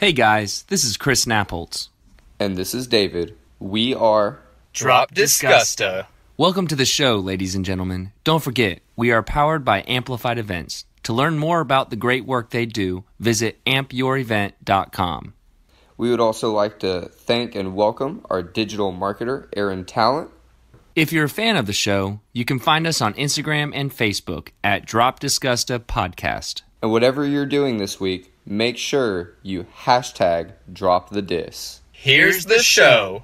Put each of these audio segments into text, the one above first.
Hey guys, this is Chris Napoltz. And this is David. We are Drop Disgusta. Welcome to the show, ladies and gentlemen. Don't forget, we are powered by Amplified Events. To learn more about the great work they do, visit ampyourevent.com. We would also like to thank and welcome our digital marketer, Aaron Talent. If you're a fan of the show, you can find us on Instagram and Facebook at Drop Disgusta Podcast. And whatever you're doing this week, make sure you hashtag drop the dis. Here's the show.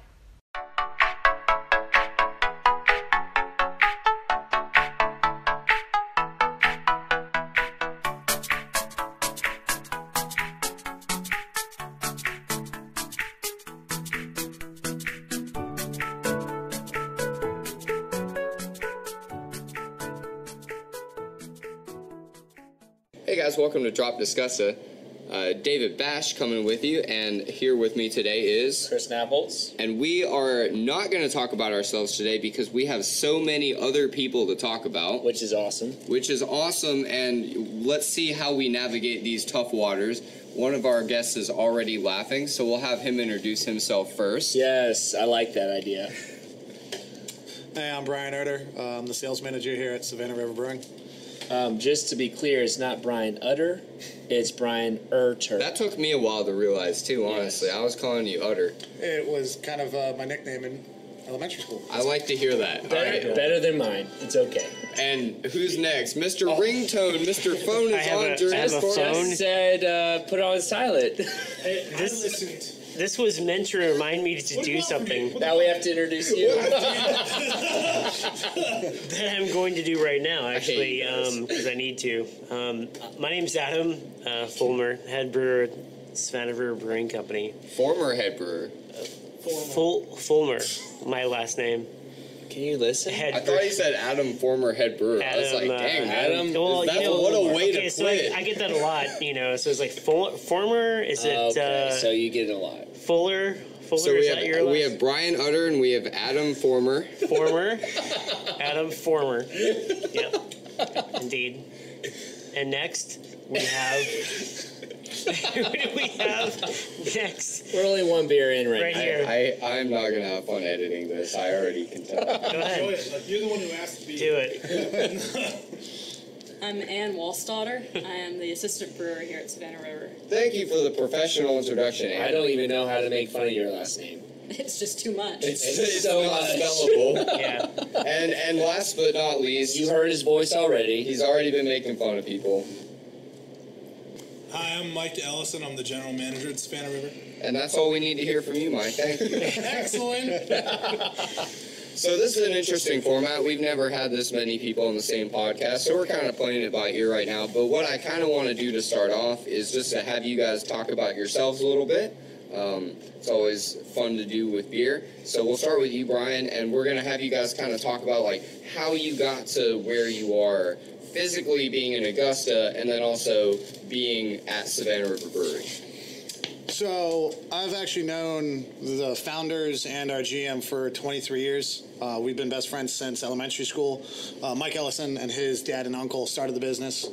Hey guys, welcome to Drop Disgusta. David Bash coming with you, and here with me today is Chris Napoltz. And we are not going to talk about ourselves today because we have so many other people to talk about. Which is awesome. And let's see how we navigate these tough waters. One of our guests is already laughing, so we'll have him introduce himself first. Yes, I like that idea. Hey, I'm Brian Erder. I'm the sales manager here at Savannah River Brewing. Just to be clear, it's not Brian Utter, it's Brian Erter. That took me a while to realize, too, honestly. Yes. I was calling you Utter. It was kind of my nickname in elementary school. I like to hear that. Better than mine. It's okay. And who's next? Mr. Ringtone, Mr. Phone is on during I have this a course. phone. I said put it on silent. This was meant to remind me to do something Now we have to introduce you. that I'm going to do right now, actually, because I need to. My name's Adam Fulmer, head brewer at Savannah River Brewing Company. Former head brewer. Fulmer, my last name. Can you listen? Head I thought he said Adam, former head brewer. I was like, dang, Adam. Well, what a way to so quit. I get that a lot, So it's like former. Is it Okay, so you get it a lot. Fuller? So Is that your we last? have Brian Utter and we have Adam Former. Adam Former. Yeah, indeed. And next we have. Who do we have next? We're only one beer in right now. Here. I'm not going to have fun editing this. I already can tell. Go ahead. You're the one who asked to be. Do it. I'm Ann Wallstaughter. I am the assistant brewer here at Savannah River. Thank you for the professional introduction, Ann. I don't even know how to make fun of your last name. It's just too much. It's so not much. spellable. Yeah. And last but not least, You heard his voice already. he's already been making fun of people. Hi, I'm Mike Ellison. I'm the general manager at Savannah River. And that's all we need to hear from you, Mike. Thank you. Excellent. So this is an interesting format. We've never had this many people on the same podcast, so we're kind of playing it by ear right now. But what I kind of want to do to start off is just to have you guys talk about yourselves a little bit. It's always fun to do with beer. So we'll start with you, Brian, and we're going to have you guys kind of talk about like how you got to where you are physically being in Augusta and then also being at Savannah River Brewery. So I've actually known the founders and our GM for 23 years. We've been best friends since elementary school. Mike Ellison and his dad and uncle started the business.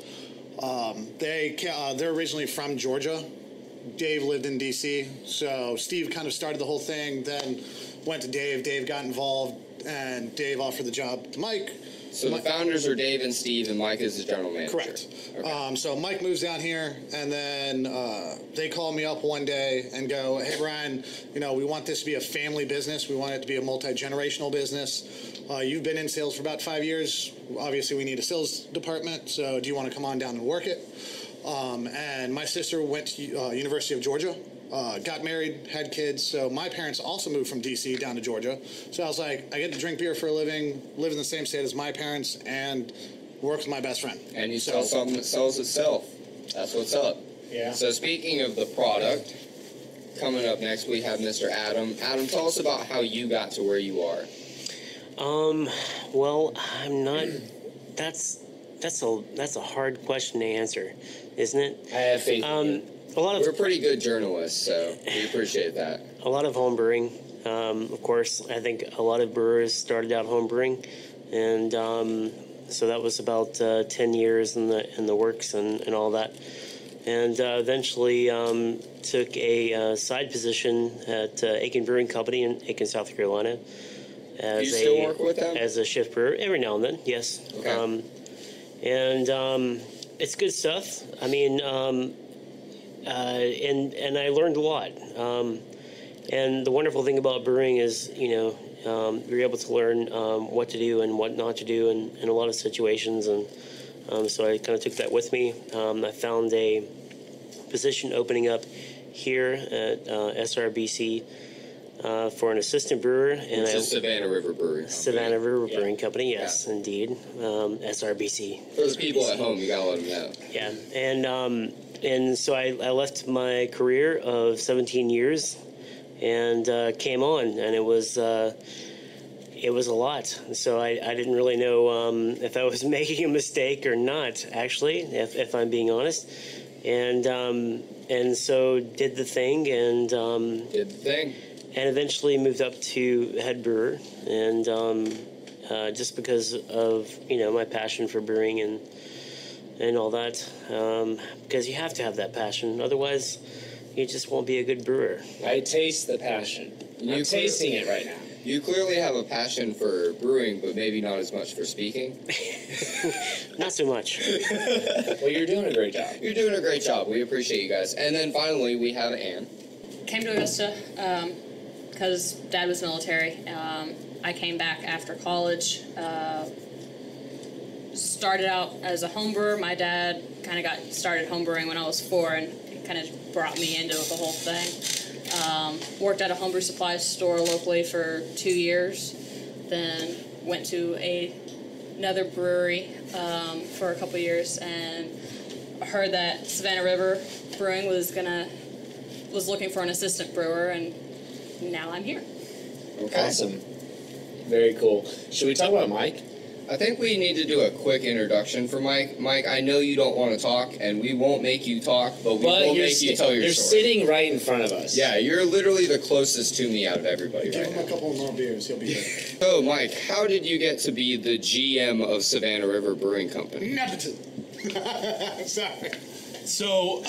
They're originally from Georgia. Dave lived in D.C., so Steve kind of started the whole thing, then went to Dave. Dave got involved, and Dave offered the job to Mike. So the founders are Dave and Steve, and Mike is the general manager. Correct. Okay. So Mike moves down here, and then they call me up one day and go, "Hey, Brian, we want this to be a family business. We want it to be a multi-generational business. You've been in sales for about 5 years. Obviously, we need a sales department, so do you want to come on down and work it?" And my sister went to University of Georgia, got married, had kids. So my parents also moved from D.C. down to Georgia. So I was like, I get to drink beer for a living, live in the same state as my parents, and work with my best friend. And you sell something that sells itself. That's what's up. Yeah. So speaking of the product, coming up next we have Mr. Adam. Adam, tell us about how you got to where you are. Well, I'm not. That's a hard question to answer, isn't it? I have faith in you. We're pretty good journalists, so we appreciate that. A lot of home brewing. Of course, I think a lot of brewers started out home brewing, and so that was about 10 years in the works and all that. and eventually took a side position at Aiken Brewing Company in Aiken, South Carolina. Do you still work with them? As a shift brewer, every now and then, yes. Okay. It's good stuff. I mean, and I learned a lot. And the wonderful thing about brewing is, you're able to learn what to do and what not to do in a lot of situations. And so I kind of took that with me. I found a position opening up here at SRBC for an assistant brewer. And Which is Savannah River Brewing Company. Savannah River Brewing Company, yes, indeed. SRBC. For the people at home, you gotta let them know. Yeah, and so I left my career of 17 years and came on, and it was a lot. So I didn't really know if I was making a mistake or not, actually, if I'm being honest. And so did the thing, and and eventually moved up to head brewer, and just because of my passion for brewing and all that, because you have to have that passion, otherwise you just won't be a good brewer. I taste the passion. I'm tasting it right now. You clearly have a passion for brewing, but maybe not as much for speaking. Not so much. Well, you're doing a great job. You're doing a great job. We appreciate you guys. And then finally, we have Ann. Came to Augusta because Dad was military. I came back after college. Started out as a home brewer. My dad kind of got started home brewing when I was 4, and it kind of brought me into the whole thing. Worked at a homebrew supply store locally for 2 years. Then went to another brewery for a couple years, and heard that Savannah River Brewing was looking for an assistant brewer, and now I'm here. Okay. Awesome. Very cool. Should we talk about Mike? I think we need to do a quick introduction for Mike. Mike, I know you don't want to talk, and we won't make you talk, but we will make you tell your You're story. sitting right in front of us. Yeah, you're literally the closest to me out of everybody Give right him now. a couple more beers, he'll be there. So, Mike, how did you get to be the GM of Savannah River Brewing Company? Nepotism. Sorry. So,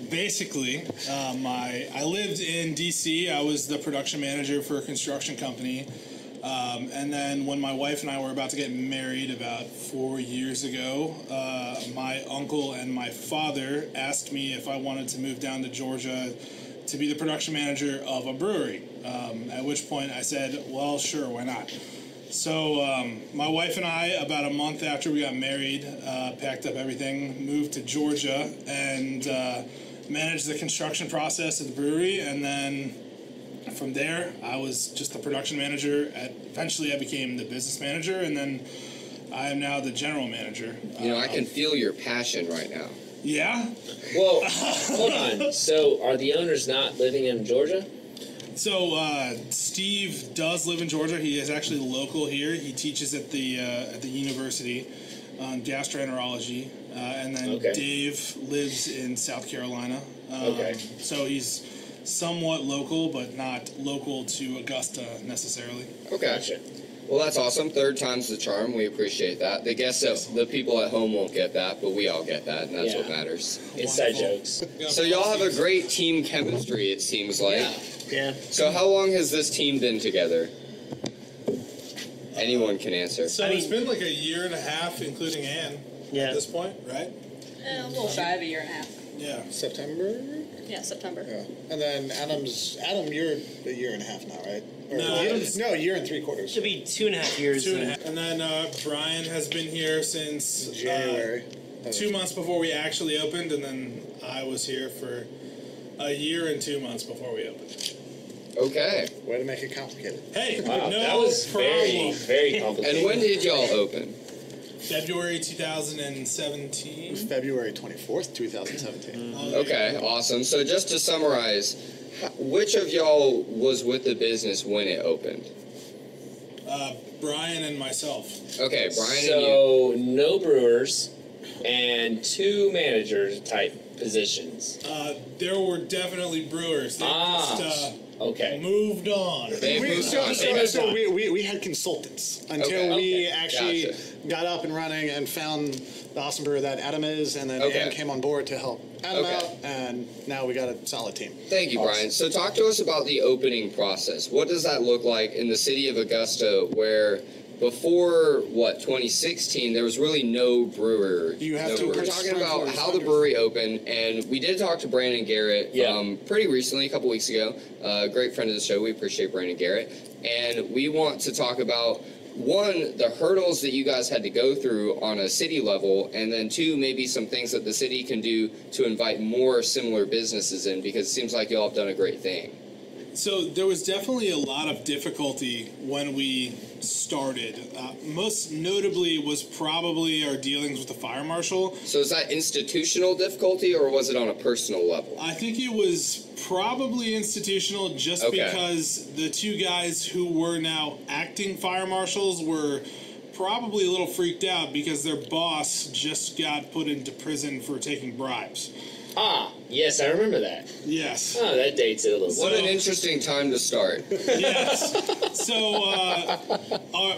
basically, I lived in D.C. I was the production manager for a construction company. And then when my wife and I were about to get married about 4 years ago, my uncle and my father asked me if I wanted to move down to Georgia to be the production manager of a brewery. At which point I said, well, sure, why not? So my wife and I, about a month after we got married, packed up everything, moved to Georgia, and managed the construction process at the brewery. And then from there, I was just the production manager. Eventually, I became the business manager, and then I am now the general manager. I can feel your passion right now. Yeah? Well, hold on. So, are the owners not living in Georgia? So, Steve does live in Georgia. He is actually local here. He teaches at the university on gastroenterology. And then Dave lives in South Carolina. So he's somewhat local, but not local to Augusta necessarily. Okay. Gotcha. Well, that's awesome. Third time's the charm. We appreciate that. The people at home won't get that, but we all get that, and that's what matters. Inside jokes. So y'all have a great team chemistry, it seems like. Yeah. So how long has this team been together? Anyone can answer. So it's been like a year and a half, including Ann, at this point, right? A little shy of a year and a half. Yeah. September? Yeah, September. Yeah. And then Adam, you're a year and a half now, right? Or No, a year and 3/4. Should be 2.5 years. 2.5. And then Brian has been here since January. 2 months before we actually opened, and then I was here for a year and 2 months before we opened. Okay. Way to make it complicated. Hey, Wow, no that was problem. very complicated. And when did y'all open? February 2017. February 24th, 2017. Okay, awesome. So just to summarize, which of y'all was with the business when it opened? Brian and myself. Okay, Brian and you. So, no brewers and 2 managers type positions? There were definitely brewers. They Okay. moved on. We had consultants until we actually got up and running and found the awesome brewer that Adam is, and then Adam came on board to help Adam out, and now we got a solid team. Thank you, Brian. So talk to us about the opening process. What does that look like in the city of Augusta, where before 2016, there was really no brewer. We're talking about how the brewery opened, and we did talk to Brandon Garrett pretty recently, a couple weeks ago. Great friend of the show. We appreciate Brandon Garrett, and we want to talk about, one, the hurdles that you guys had to go through on a city level, and then two, maybe some things that the city can do to invite more similar businesses in, because it seems like y'all have done a great thing. So there was definitely a lot of difficulty when we started. Most notably was probably our dealings with the fire marshal. So is that institutional difficulty, or was it on a personal level? I think it was probably institutional, just because the two guys who were now acting fire marshals were probably a little freaked out because their boss just got put into prison for taking bribes. Yes, I remember that. Yes. Oh, that dates it a little. What an interesting time to start. Yes. So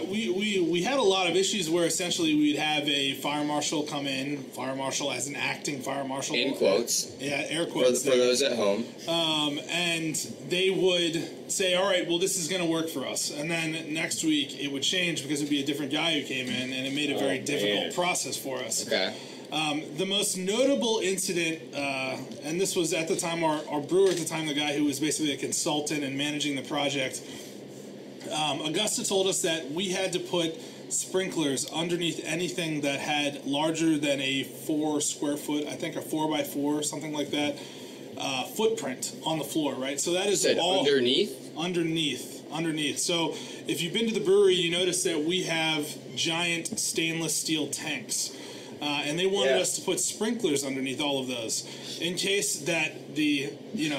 we had a lot of issues where essentially we'd have a fire marshal come in, fire marshal as an acting fire marshal. In quotes. Yeah, air quotes. For those at home. And they would say, all right, well, this is going to work for us. And then next week it would change because it would be a different guy who came in, and it made a very difficult process for us. Okay. The most notable incident, and this was at the time, our brewer at the time, the guy who was basically a consultant and managing the project, Augusta told us that we had to put sprinklers underneath anything that had larger than a 4 square foot, I think a 4x4, something like that, footprint on the floor, right? So that is all underneath? Underneath. So if you've been to the brewery, you notice that we have giant stainless steel tanks. And they wanted us to put sprinklers underneath all of those in case that the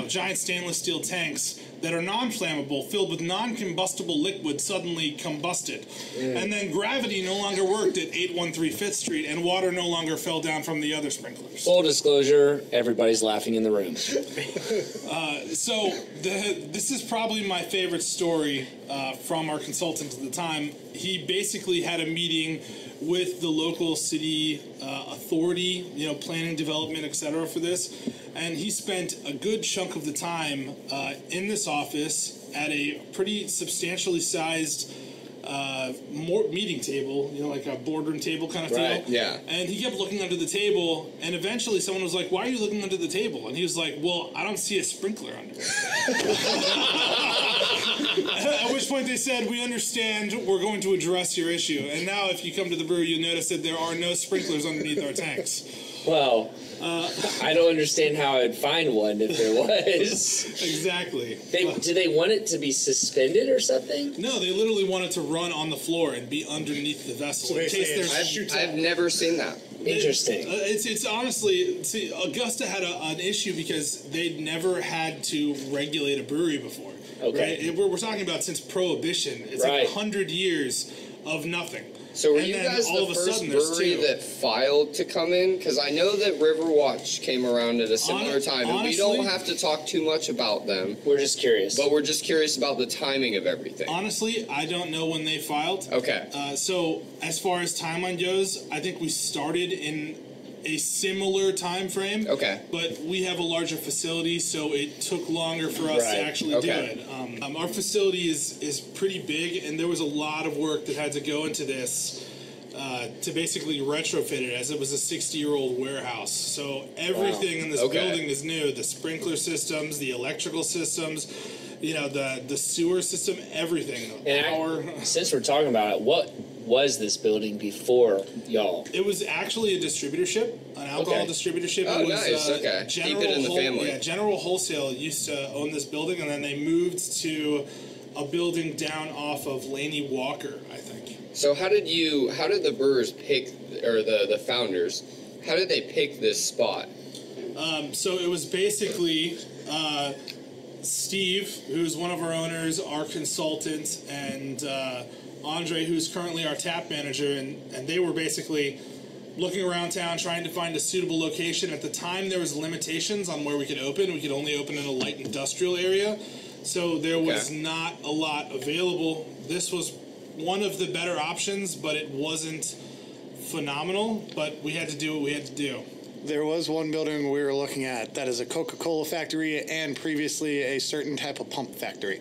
giant stainless steel tanks that are non-flammable, filled with non-combustible liquid, suddenly combusted. And then gravity no longer worked at 813 5th Street, and water no longer fell down from the other sprinklers. Full disclosure, everybody's laughing in the room. So this is probably my favorite story from our consultant at the time. He basically had a meeting with the local city authority, planning, development, etc. for this. And he spent a good chunk of the time in this office at a pretty substantially sized meeting table, like a boardroom table kind of deal. Yeah. And he kept looking under the table, and eventually someone was like, "Why are you looking under the table?" And he was like, "Well, I don't see a sprinkler under it." At which point they said, "We understand, we're going to address your issue." And now if you come to the brewery, you'll notice that there are no sprinklers underneath our tanks. Well, I don't understand how I'd find one if there was. Exactly. Do they want it to be suspended or something? No, they literally want it to run on the floor and be underneath the vessel. So in case there's I've never seen that. Interesting. It's honestly, see, Augusta had an issue because they'd never had to regulate a brewery before. Okay. Right? We're talking about since Prohibition. It's like 100 years of nothing. So were you guys the first brewery that filed to come in? Because I know that Riverwatch came around at a similar time, and we don't have to talk too much about them. We're just curious. But we're just curious about the timing of everything. Honestly, I don't know when they filed. Okay. So as far as timeline goes, I think we started in a similar time frame. Okay. But we have a larger facility, so it took longer for us to actually do it. Our facility is pretty big, and there was a lot of work that had to go into this to basically retrofit it, as it was a 60-year-old warehouse. So everything in this building is new. The sprinkler systems, the electrical systems, the sewer system, everything. Power. Since we're talking about it, what was this building before y'all? It was actually a distributorship, an alcohol distributorship. Oh, it was, nice. Keep it in the family. Yeah, General Wholesale used to own this building, and then they moved to a building down off of Laney Walker, I think. So how did the brewers pick, or the founders, how did they pick this spot? So it was basically Steve, who's one of our owners, our consultant, and Andre, who's currently our tap manager, and they were basically looking around town, trying to find a suitable location. At the time, there was limitations on where we could open. We could only open in a light industrial area, so there was not a lot available. This was one of the better options, but it wasn't phenomenal. But we had to do what we had to do. There was one building we were looking at that is a Coca-Cola factory and previously a certain type of pump factory.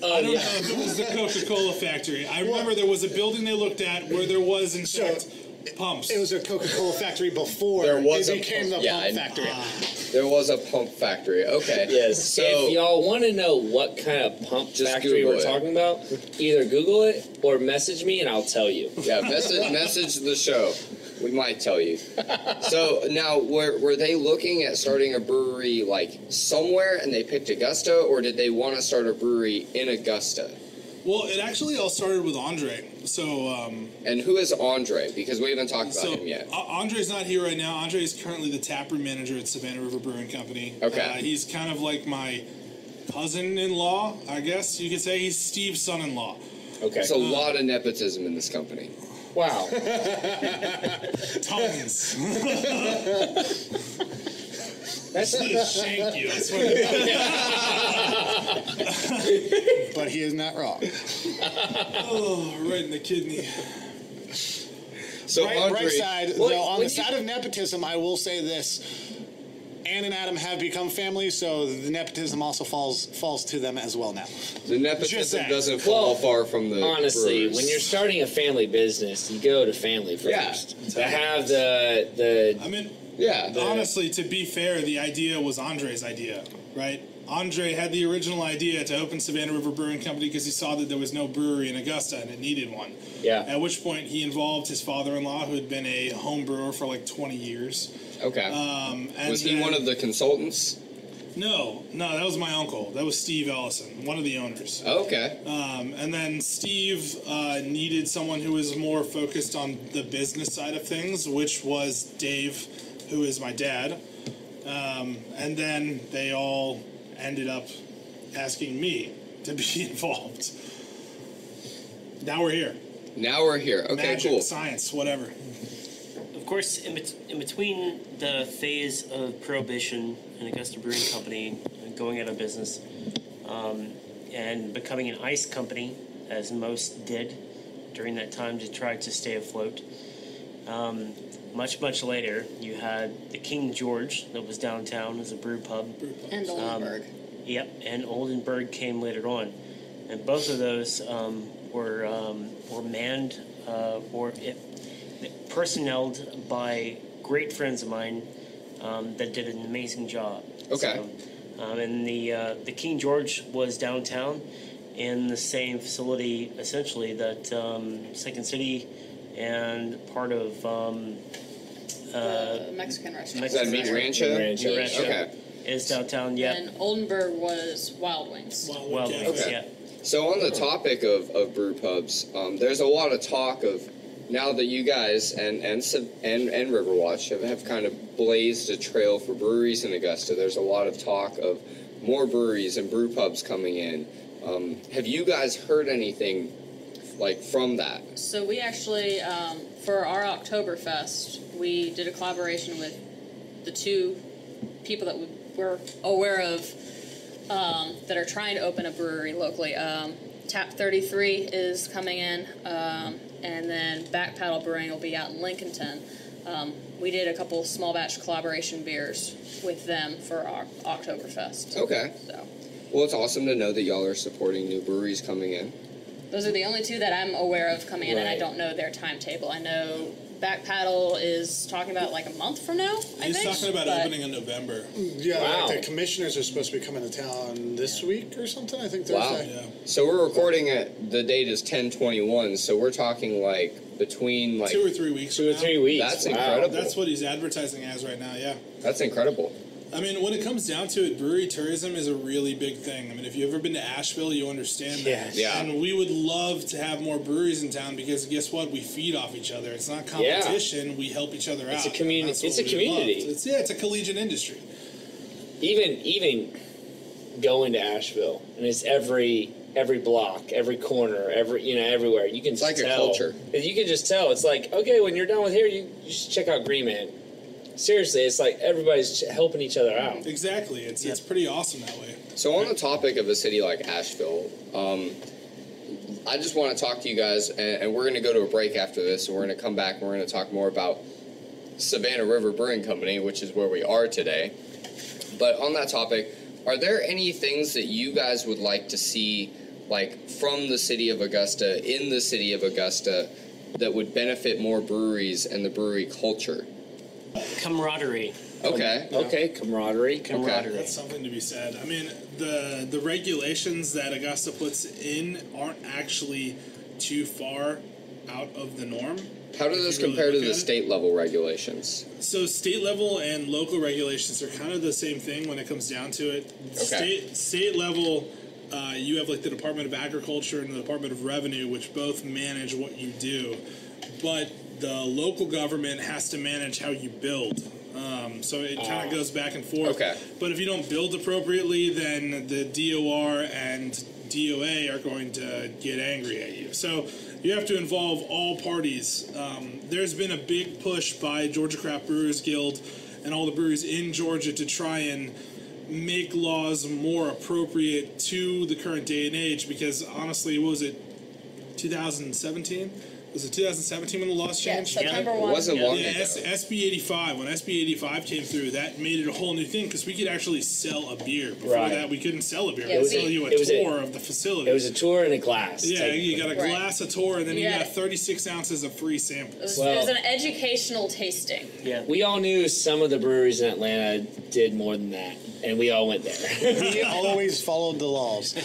I don't know if it was the Coca-Cola factory. I remember there was a building they looked at where there was, in fact, pumps. It was a Coca-Cola factory before There was it became the pump factory. There was a pump factory. Okay. Yes. So if y'all want to know what kind of pump factory Google we're it. talking about, either Google it or message me and I'll tell you. yeah, message the show. We might tell you. So now, were they looking at starting a brewery like somewhere and they picked Augusta, or did they want to start a brewery in Augusta? Well, it actually all started with Andre. So, and who is Andre? Because we haven't talked about him yet. Andre's not here right now. Andre is currently the taproom manager at Savannah River Brewing Company. Okay. He's kind of like my cousin-in-law, I guess you could say. He's Steve's son-in-law. Okay. There's a lot of nepotism in this company. Wow. Tons. That's gonna shank you. That's what But he is not wrong. Oh, right in the kidney. So Andre, right side, though, on the side of nepotism, I will say this. Ann and Adam have become family, so the nepotism also falls to them as well now. the nepotism doesn't fall far from the honestly, brewers. when you're starting a family business, you go to family first. To have the I mean, yeah. honestly, to be fair, the idea was Andre's idea, right? Andre had the original idea to open Savannah River Brewing Company because he saw that there was no brewery in Augusta and it needed one. Yeah. At which point he involved his father-in-law, who had been a home brewer for like 20 years. Okay. And Was he one of the consultants? No, that was my uncle. That was Steve Ellison, one of the owners. Okay. And then Steve needed someone who was more focused on the business side of things, which was Dave, who is my dad. And then they all ended up asking me to be involved. Now we're here. Now we're here. Okay, Magic, cool. science, whatever. Of course, in between the phase of Prohibition and Augusta Brewing Company going out of business and becoming an ice company, as most did during that time to try to stay afloat, much later, you had the King George that was downtown as a brew pub. And Oldenburg. Yep, and Oldenburg came later on. And both of those were manned or personneled by great friends of mine that did an amazing job. Okay. So, and the King George was downtown in the same facility, essentially, that Second City and part of The Mexican restaurant. Is that Meat Rancho? Rancho. Okay. Is downtown, yeah. And Oldenburg was Wild Wings. Well, Okay. yeah. So on the topic of brew pubs, there's a lot of talk of now that you guys and Riverwatch have kind of blazed a trail for breweries in Augusta. There's a lot of talk of more breweries and brew pubs coming in. Have you guys heard anything like from that? So we actually, for our Oktoberfest, we did a collaboration with the two people that we're aware of that are trying to open a brewery locally. Tap 33 is coming in, and then Backpaddle Brewing will be out in Lincolnton. We did a couple small batch collaboration beers with them for our Oktoberfest. Okay. So Well, it's awesome to know that y'all are supporting new breweries coming in. those are the only two that I'm aware of coming in, and I Right. don't know their timetable. I know Backpaddle is talking about like a month from now, I He's think. talking about but opening in November. Yeah, Wow. like the commissioners are supposed to be coming to town this week or something. I think Wow. Thursday. Yeah. So we're recording it. The date is 10/21. So we're talking like between like 2 or 3 weeks. 2 or from 3 weeks. That's Wow. incredible. That's what he's advertising as right now, yeah. That's incredible. I mean, when it comes down to it, brewery tourism is a really big thing. I mean, if you've ever been to Asheville, you understand that. Yeah. And we would love to have more breweries in town because guess what? We feed off each other. It's not competition. We help each other out. It's a community- That's what it's a we community. loved. It's a collegiate industry. Even going to Asheville, and it's every every block, every corner, everywhere. You can It's like tell. a culture. You can just tell. It's like, okay, when you're done with here, you should check out Green Man. Seriously, it's like everybody's helping each other out. Exactly. It's pretty awesome that way. So on the topic of a city like Asheville, I just want to talk to you guys, and we're going to go to a break after this, and we're going to come back and we're going to talk more about Savannah River Brewing Company, which is where we are today. But on that topic, are there any things that you guys would like to see, like from the city of Augusta, in the city of Augusta, that would benefit more breweries and the brewery culture? Camaraderie. Okay. Camaraderie. That's something to be said. I mean, the regulations that Augusta puts in aren't actually too far out of the norm. How does this compare to the state level regulations? So state level and local regulations are kind of the same thing when it comes down to it. Okay. State level, you have like the Department of Agriculture and the Department of Revenue, which both manage what you do. But the local government has to manage how you build. So it kind of goes back and forth. Okay. But if you don't build appropriately, then the DOR and DOA are going to get angry at you. So you have to involve all parties. There's been a big push by Georgia Craft Brewers Guild and all the breweries in Georgia to try and make laws more appropriate to the current day and age, because honestly, what was it, 2017? Was it 2017 when the laws changed? Yeah, September 1. It wasn't long Yeah, ago. SB 85. When SB 85 came through, that made it a whole new thing because we could actually sell a beer. Before Right. that, we couldn't sell a beer. Yeah, We could sell you it was a tour of the facility. It was a tour and a glass. Yeah, type you thing. got a Right. glass, a tour, and then you Yeah. got 36 ounces of free It samples. was, it was an educational tasting. Yeah. We all knew some of the breweries in Atlanta did more than that, and we all went there. We always followed the laws. Okay,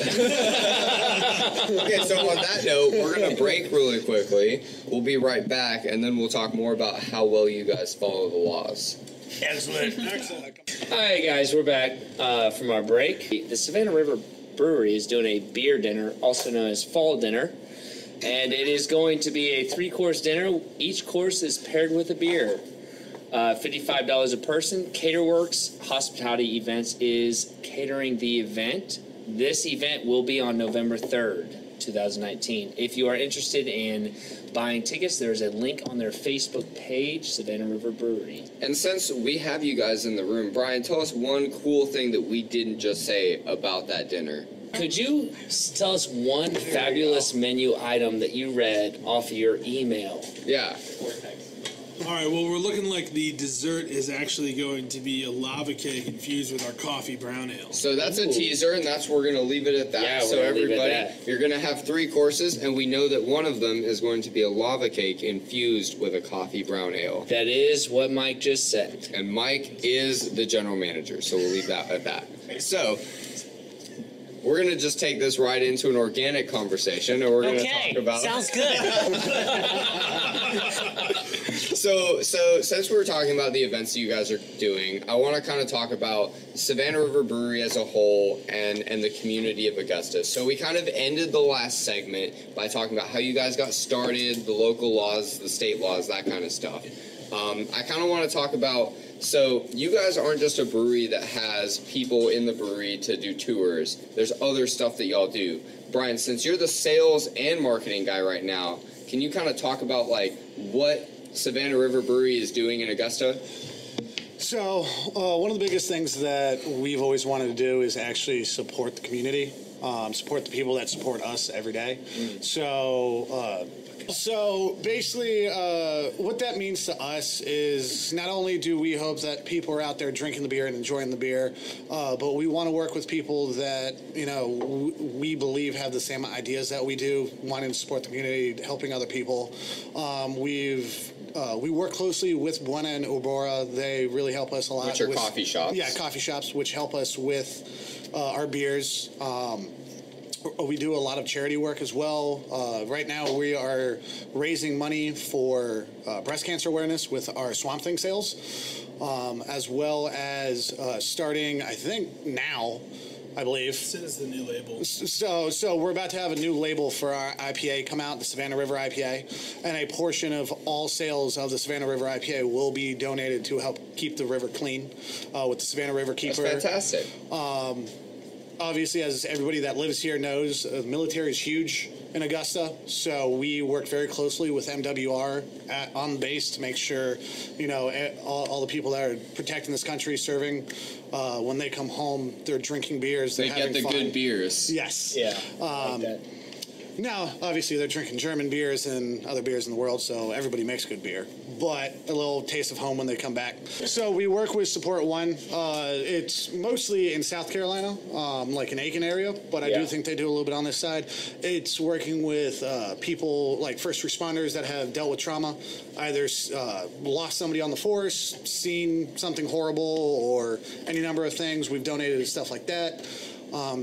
so on that note, we're going to break really quickly. We'll be right back, and then we'll talk more about how well you guys follow the laws. Excellent. Excellent. All right, guys, we're back from our break. The Savannah River Brewery is doing a beer dinner, also known as fall dinner, and it is going to be a 3-course dinner. Each course is paired with a beer. $55 a person. Caterworks Hospitality Events is catering the event. This event will be on November 3rd, 2019. If you are interested in buying tickets, there's a link on their Facebook page, Savannah River Brewery. And since we have you guys in the room, Brian, tell us one cool thing that we didn't just say about that dinner. Could you tell us one fabulous menu item that you read off of your email? Yeah. All right, well, we're looking like the dessert is actually going to be a lava cake infused with our coffee brown ale. So that's a teaser, and that's we're going to leave it at that. Yeah, so we're gonna leave it everybody, at that. you're going to have 3 courses, and we know that one of them is going to be a lava cake infused with a coffee brown ale. That is what Mike just said. And Mike is the general manager, so we'll leave that at that. So we're going to just take this right into an organic conversation, and we're going to Okay. talk about... Sounds good. So since we were talking about the events that you guys are doing, I want to kind of talk about Savannah River Brewery as a whole and the community of Augusta. So we kind of ended the last segment by talking about how you guys got started, the local laws, the state laws, that kind of stuff. I kind of want to talk about, so you guys aren't just a brewery that has people in the brewery to do tours. There's other stuff that y'all do. Brian, since you're the sales and marketing guy right now, can you kind of talk about like what Savannah River Brewery is doing in Augusta? So, one of the biggest things that we've always wanted to do is actually support the community, support the people that support us every day. So basically, what that means to us is not only do we hope that people are out there drinking the beer and enjoying the beer, but we want to work with people that, you know, we believe have the same ideas that we do, wanting to support the community, helping other people. We work closely with Buena and Ubora. They really help us a lot. Which are coffee shops. Yeah, coffee shops, which help us with our beers. We do a lot of charity work as well. Right now, we are raising money for breast cancer awareness with our Swamp Thing sales, as well as starting, I think now, I believe. This is the new label. So we're about to have a new label for our IPA come out, the Savannah River IPA, and a portion of all sales of the Savannah River IPA will be donated to help keep the river clean with the Savannah River Keeper. That's fantastic. obviously, as everybody that lives here knows, the military is huge in Augusta. So we work very closely with MWR on base to make sure, all the people that are protecting this country, serving, when they come home, they're drinking beers. They get the good beers. Yes. Yeah. Like that. Now, obviously, they're drinking German beers and other beers in the world, so everybody makes good beer. But a little taste of home when they come back. So we work with Support One. It's mostly in South Carolina, like in Aiken area, but I do think they do a little bit on this side. It's working with people like first responders that have dealt with trauma, either lost somebody on the force, seen something horrible, or any number of things. We've donated stuff like that.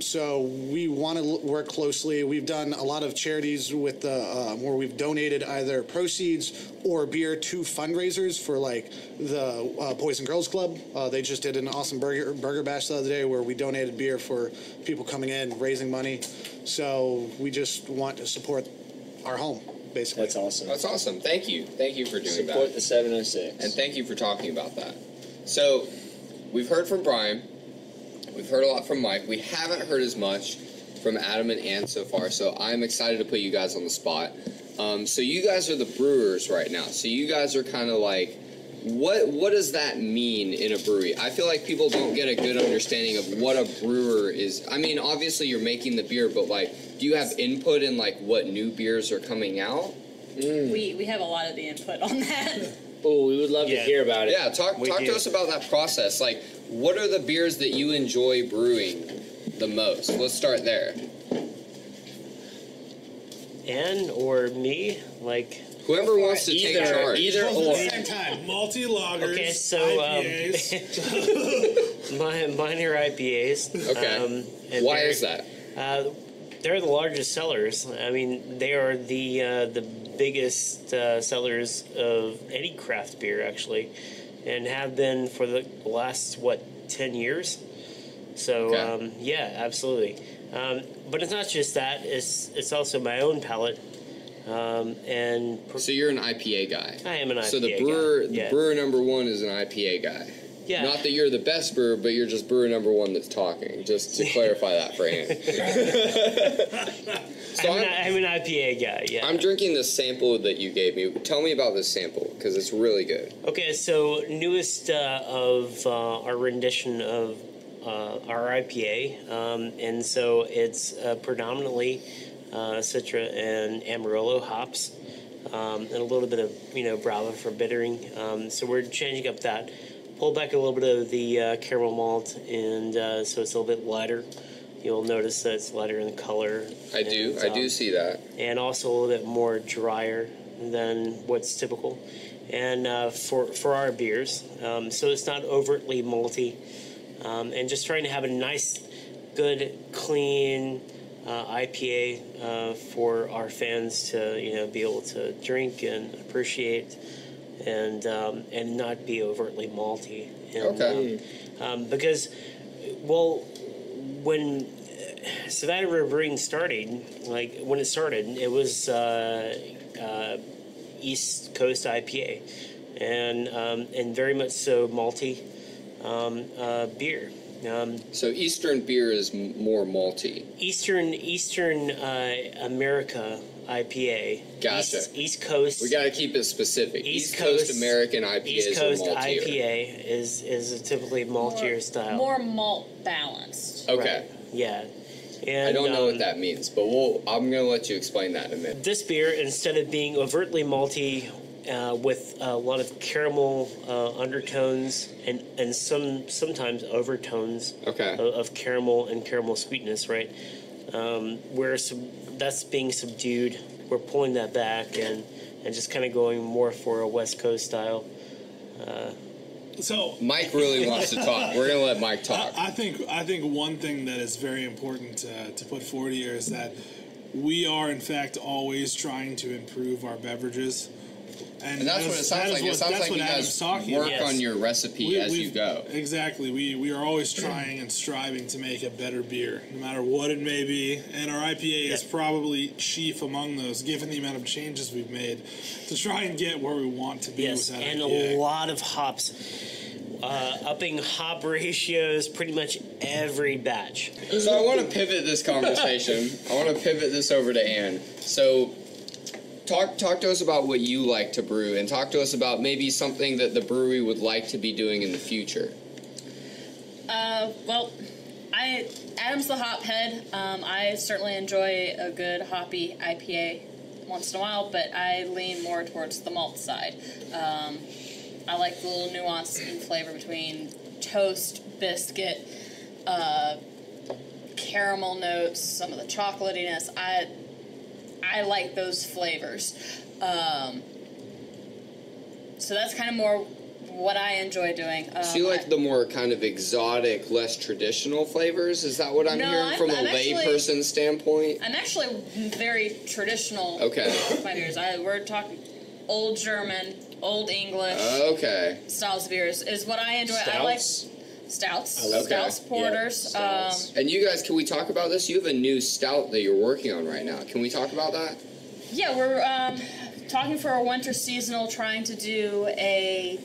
So we want to work closely. We've done a lot of charities with where we've donated either proceeds or beer to fundraisers for like the Boys and Girls Club. They just did an awesome burger bash the other day where we donated beer for people coming in, raising money. So we just want to support our home, basically. That's awesome. That's awesome. Thank you. Thank you for doing that. Support the 706. And thank you for talking about that. So we've heard from Brian. We've heard a lot from Mike. We haven't heard as much from Adam and Ann so far, so I'm excited to put you guys on the spot. So you guys are the brewers right now. So you guys are kind of like, what does that mean in a brewery? I feel like people don't get a good understanding of what a brewer is. I mean, obviously you're making the beer, but like, do you have input in like what new beers are coming out? We have a lot of the input on that. Oh, we would love to hear about it. Yeah, talk to us about that process. Like, what are the beers that you enjoy brewing the most? Let's start there. Ann or me, like whoever wants to take charge. Either or. At the same time, multi-loggers, okay, so IPAs. mine are IPAs. Okay. Why is that? They're the largest sellers. I mean, they are the biggest sellers of any craft beer, actually, and have been for the last 10 years. So yeah, absolutely. But it's not just that; it's also my own palate. And so you're an IPA guy. I am an IPA guy. So the brewer number one is an IPA guy. Yeah. Not that you're the best brewer, but you're just brewer number one that's talking. Just to clarify that for Ann. So I'm an IPA guy. Yeah. I'm drinking the sample that you gave me. Tell me about this sample because it's really good. Okay, so newest of our rendition of our IPA, and so it's predominantly Citra and Amarillo hops, and a little bit of Brava for bittering. So we're changing up that. Pull back a little bit of the caramel malt, and so it's a little bit lighter. You'll notice that it's lighter in color. I do see that. And also a little bit more drier than what's typical. And for our beers, so it's not overtly malty, and just trying to have a nice, good, clean IPA for our fans to be able to drink and appreciate. And not be overtly malty. And, because, when Savannah River Brewing started, it was East Coast IPA, and very much so malty beer. So Eastern beer is more malty. Eastern America IPA. Gotcha. East Coast. We got to keep it specific. East Coast American IPAs East Coast are maltier. IPA is a typically maltier style. More malt balanced. Okay. Right. Yeah. And, I don't know what that means, but I'm going to let you explain that in a minute. This beer, instead of being overtly malty with a lot of caramel undertones and sometimes overtones of caramel and caramel sweetness, right? Where that's being subdued, we're pulling that back and just kind of going more for a West Coast style. So Mike really wants to talk. We're going to let Mike talk. I think one thing that is very important to put forward here is that we are, in fact, always trying to improve our beverages. And that's what it sounds like. It sounds like you guys work on your recipe as you go. Exactly. We are always trying and striving to make a better beer, no matter what it may be. And our IPA is probably chief among those, given the amount of changes we've made to try and get where we want to be with that and IPA. a lot of hops. upping hop ratios pretty much every batch. So I want to pivot this conversation. I want to pivot this over to Ann. So talk to us about what you like to brew, and talk to us about maybe something that the brewery would like to be doing in the future. Well, Adam's the hop head. I certainly enjoy a good hoppy IPA once in a while, but I lean more towards the malt side. I like the little nuance in flavor between toast, biscuit, caramel notes, some of the chocolatiness. I like those flavors. So that's kind of more what I enjoy doing. So you like the more kind of exotic, less traditional flavors? Is that what I'm hearing from a layperson standpoint? I'm actually very traditional. Okay. With my beers. We're talking Old German, Old English. Okay. Styles of beers is what I enjoy. Stouts? I like stouts, stouts, porters. Yeah, stouts. And you guys, can we talk about this? You have a new stout that you're working on right now. Can we talk about that? Yeah, we're talking for our winter seasonal, trying to do a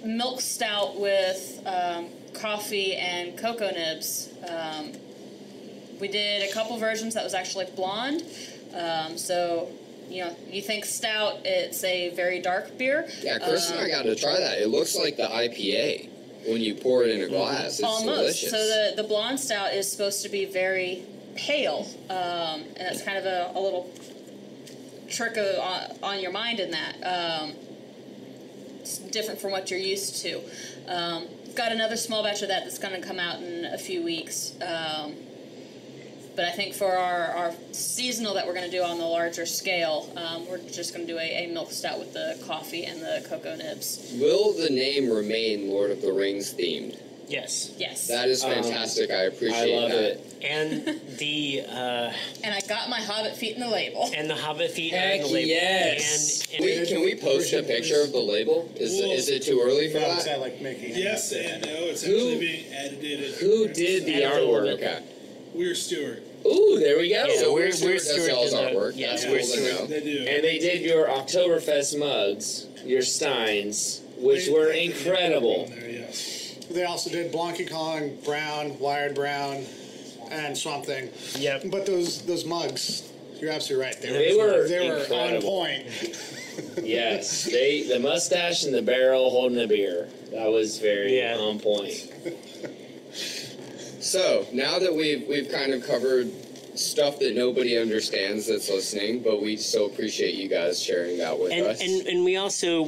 milk stout with coffee and cocoa nibs. We did a couple versions that was actually blonde. So, you think stout, it's a very dark beer. Yeah, Chris and I got to try that. It looks like the IPA when you pour it in a glass. It's almost. delicious. So the blonde stout is supposed to be very pale, and that's kind of a little trick on your mind in that. It's different from what you're used to. Got another small batch of that's going to come out in a few weeks. But I think for our seasonal that we're going to do on the larger scale, we're just going to do a milk stout with the coffee and the cocoa nibs. Will the name remain Lord of the Rings themed? Yes. Yes. That is fantastic. I appreciate I love that. it. And the and I got my Hobbit feet in the label. and the Hobbit feet Heck on the label. yes. And Can we post a picture of the label? Is it too early for I that? like making it. Yes and no. It's actually being edited. Who did the artwork? Okay. We're Stewart. Ooh, there we go. Yeah, So we're Stewart does Stewart y'all's did the- artwork. yeah, That's we're cool to know. They do. And they did your Oktoberfest mugs, your Steins, which were incredible. There, yes. They also did Blanky Kong, Brown, Wired Brown, and Swamp Thing. Yep. But those mugs, you're absolutely right. They were on incredible. point. Yes, the mustache and the barrel holding a beer. That was very on point. So now that we've kind of covered stuff that nobody understands that's listening, but we so appreciate you guys sharing that with us. And we also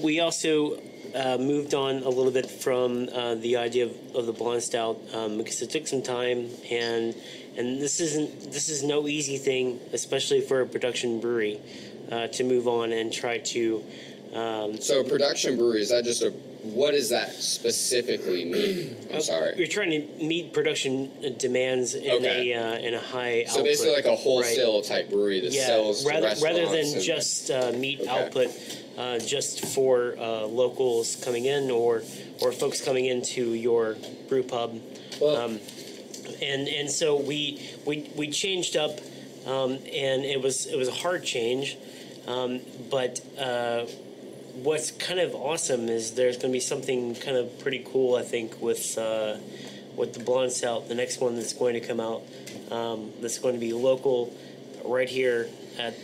moved on a little bit from the idea of the blonde stout because it took some time and this is no easy thing, especially for a production brewery, to move on and try to. So production brewery, is that just what does that specifically mean? I'm sorry. You're trying to meet production demands in a high So output. basically like a wholesale type brewery that sells to rather restaurants than just meat output just for locals coming in or folks coming into your brew pub. Well, and so we changed up, and it was a hard change, but what's kind of awesome is there's going to be something kind of pretty cool, I think, with the blonde stout, the next one that's going to come out, that's going to be local, right here at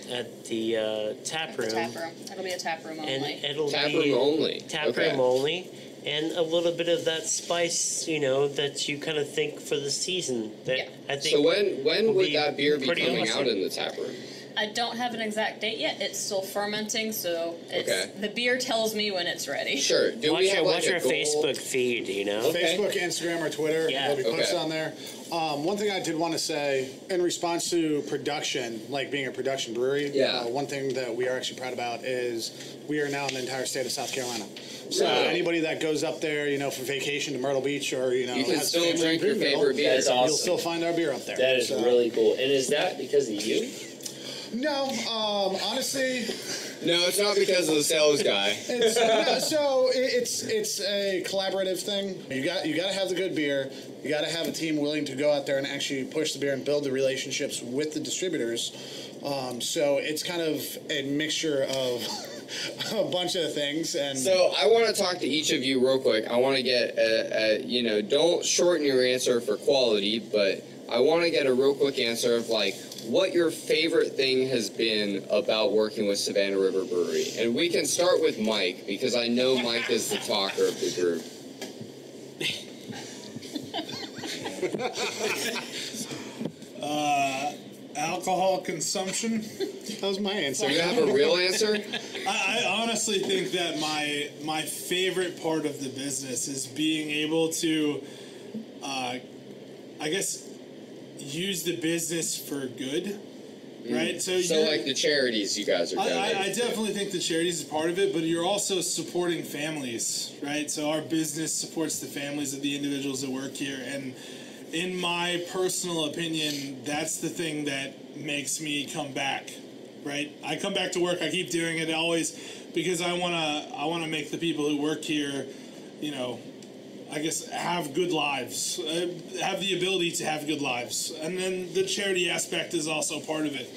the tap room. The tap room. It'll be a tap room only. And it'll Tap be room only. Tap room only. And a little bit of that spice, that you kind of think for the season. That I think. So when would that beer be pretty coming awesome. out in the tap room? I don't have an exact date yet. It's still fermenting, so the beer tells me when it's ready. Sure. Do we have watch like our a goal? Facebook feed, Facebook, Instagram, or Twitter. Yeah. There'll be posts on there. One thing I did want to say in response to production, like being a production brewery, one thing that we are actually proud about is we are now in the entire state of South Carolina. So anybody that goes up there, for vacation to Myrtle Beach or, You can has still family drink in your Greenville, favorite beer. That's awesome. You'll still find our beer up there. that is really cool. And is that because of you? No, honestly, No, it's not because of the sales guy. it's a collaborative thing. You got to have the good beer. You got to have a team willing to go out there and actually push the beer and build the relationships with the distributors. So it's kind of a mixture of a bunch of things. And So I want to talk to each of you real quick. I want to get don't shorten your answer for quality, but I want to get a real quick answer of like what your favorite thing has been about working with Savannah River Brewery. And we can start with Mike, because I know Mike is the talker of the group. Alcohol consumption. That was my answer. Do you have a real answer? I honestly think that my favorite part of the business is being able to, I guess, use the business for good, right? So like the charities you guys are doing. I definitely think the charities is part of it, but you're also supporting families, right? So our business supports the families of the individuals that work here, and in my personal opinion, that's the thing that makes me come back, right? I come back to work. I keep doing it always because I wanna make the people who work here, I guess, have good lives, have the ability to have good lives, and then the charity aspect is also part of it.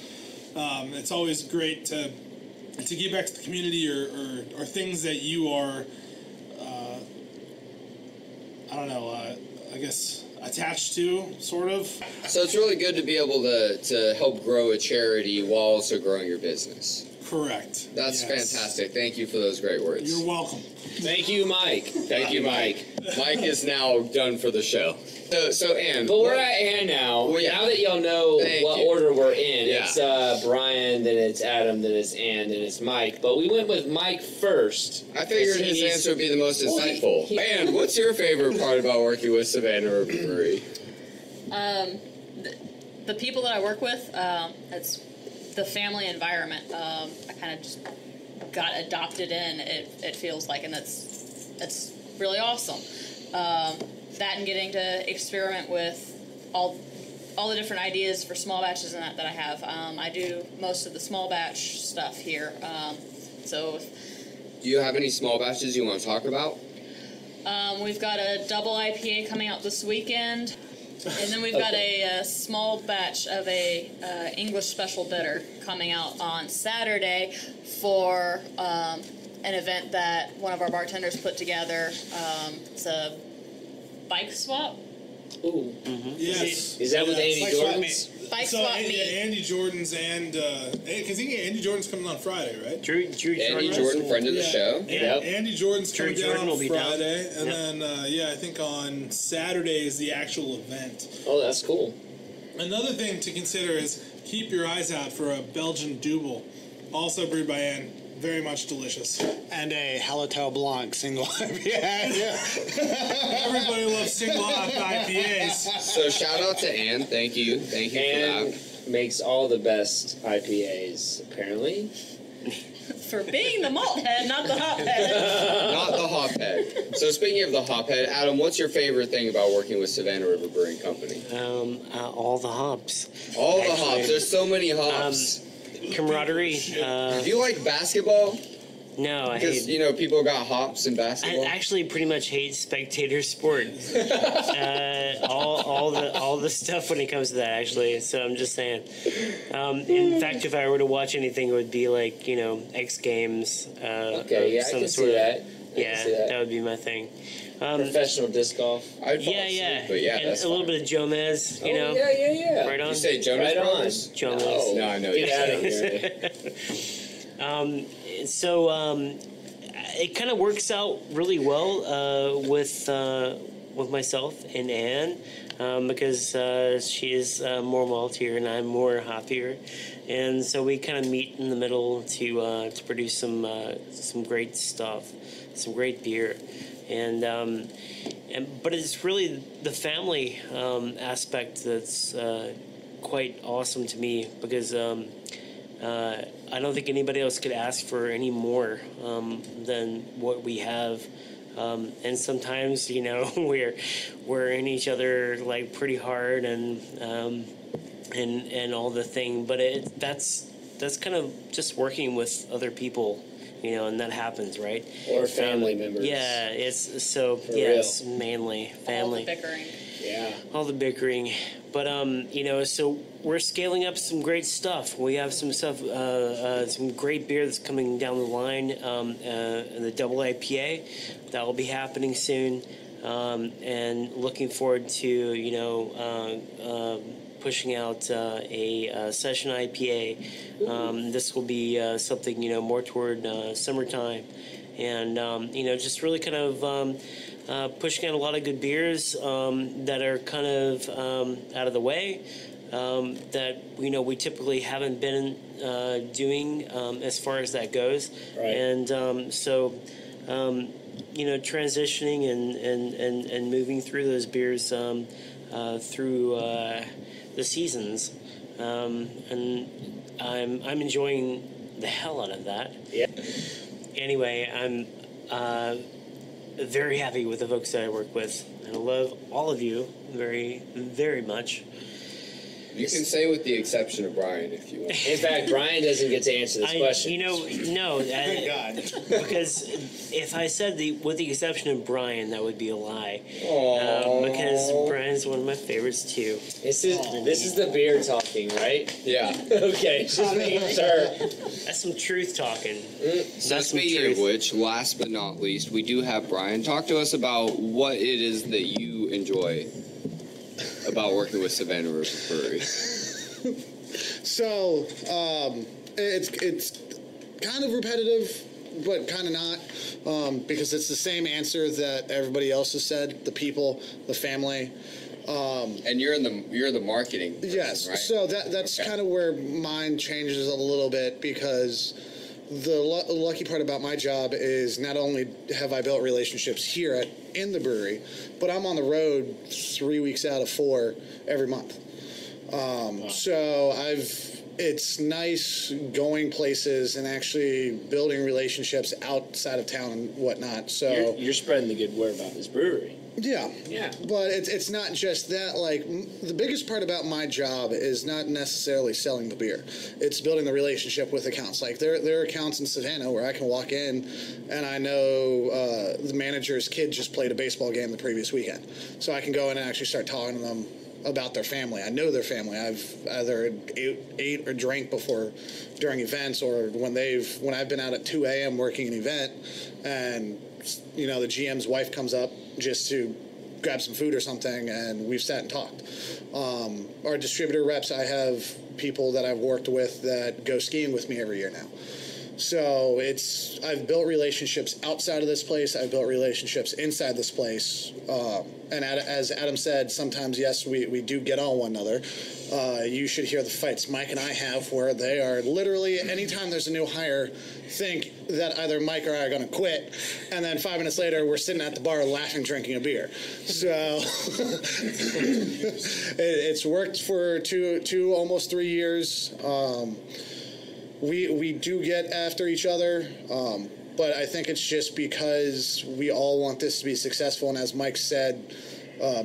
It's always great to give back to the community or things that you are, I guess, attached to, sort of. So it's really good to be able to help grow a charity while also growing your business. Correct. That's Yes. fantastic. Thank you for those great words. You're welcome. Thank you, Mike. Thank you, Mike. Mike is now done for the show. So Ann. But we're at Ann now. Well, yeah. Now that y'all know what order we're in, Yeah. it's Brian, then it's Adam, then it's Ann, then it's Mike. But we went with Mike first. I figured his answer would be the most insightful. Ann, what's your favorite part about working with Savannah River Brewery? The people that I work with, it's the family environment. I kind of just got adopted in. It feels like, and that's really awesome. That and getting to experiment with all the different ideas for small batches and that I have. I do most of the small batch stuff here. So, Do you have any small batches you want to talk about? we've got a double IPA coming out this weekend. And then we've got a small batch of a English special bitter coming out on Saturday for an event that one of our bartenders put together. It's a bike swap. Ooh. Mm-hmm. Yes. Is that with Andy Jordan's? Bike swap meet. Andy Jordan's and because Andy Jordan's coming on Friday, right? Drew Andy Jordan, friend of the show. Yeah. Andy Jordan's Drew coming Jordan down will on be down. Friday, and Yep. then I think on Saturday is the actual event. Oh, that's cool. Another thing to consider is keep your eyes out for a Belgian Double, also brewed by Ann. Very much delicious. And a Hallertau Blanc single IPA. Everybody loves single hop IPAs. So shout out to Ann. Thank you for Ann that. makes all the best IPAs, apparently. For being the malt head, not the hop head. Not the hop head. So speaking of the hop head, Adam, what's your favorite thing about working with Savannah River Brewing Company? All the hops. All the hops. There's so many hops. Camaraderie. Do you like basketball? No, I Because, hate. people got hops in I basketball. actually pretty much hate spectator sport. All the stuff when it comes to that, actually. So I'm just saying. In fact, if I were to watch anything, it would be like X Games. Okay, yeah, I some can sort see of, that. I Yeah, can see that. that would be my thing. Professional disc golf. I'd fall Yeah, asleep, yeah. But yeah, And that's a little fine. bit of Jomez, Oh, yeah. Right on. You say Jonas Right on. Brothers? Jomez. No, I know. Get you out of said. here. So it kind of works out really well with myself and Ann because she is more maltier and I'm more hoppier, and so we kind of meet in the middle to produce some great stuff, some great beer, but it's really the family aspect that's quite awesome to me because. I don't think anybody else could ask for any more than what we have, and sometimes we're in each other like pretty hard and all the thing. But that's kind of just working with other people, and that happens, right? Or family members. Yeah, it's so For yes, mainly All the family. bickering. all the bickering. But so we're scaling up some great stuff. We have some stuff, some great beer that's coming down the line. The double IPA that will be happening soon, and looking forward to pushing out a session IPA. This will be something more toward summertime, and just really kind of pushing out a lot of good beers that are kind of out of the way, that we typically haven't been doing as far as that goes, and transitioning and moving through those beers through the seasons, and I'm enjoying the hell out of that. Yeah. Anyway, I'm very happy with the folks that I work with. I love all of you very, very much. You can say with the exception of Brian if you want. In fact, Brian doesn't get to answer this question. No. Thank God. Because if I said with the exception of Brian, that would be a lie. Because Brian's one of my favorites too. This is the beer talking, right? Yeah. Okay, just making sure. That's some truth talking. So speaking of which, last but not least, we do have Brian. Talk to us about what it is that you enjoy about working with Savannah River Brewery. So, it's kind of repetitive, but kind of not, because it's the same answer that everybody else has said: the people, the family. And you're the marketing person, yes, right? so that's kind of where mine changes a little bit, because the lucky part about my job is not only have I built relationships here in the brewery, but I'm on the road 3 weeks out of 4 every month. So it's nice going places and actually building relationships outside of town and whatnot. So you're spreading the good word about this brewery. Yeah. Yeah. But it's not just that. Like, the biggest part about my job is not necessarily selling the beer. It's building the relationship with accounts. Like, there are accounts in Savannah where I can walk in and I know the manager's kid just played a baseball game the previous weekend. So I can go in and actually start talking to them about their family. I know their family. I've either ate or drank before during events, or when I've been out at 2 a.m. working an event, and the GM's wife comes up just to grab some food or something, and we've sat and talked. Our distributor reps, I have people that I've worked with that go skiing with me every year now. So I've built relationships outside of this place. I've built relationships inside this place. And as Adam said, sometimes, yes, we do get on one another. You should hear the fights Mike and I have, where they are literally, anytime there's a new hire, think that either Mike or I are going to quit. And then 5 minutes later, we're sitting at the bar laughing, drinking a beer. So it's worked for two, almost 3 years. We do get after each other, but I think it's just because we all want this to be successful, and as Mike said,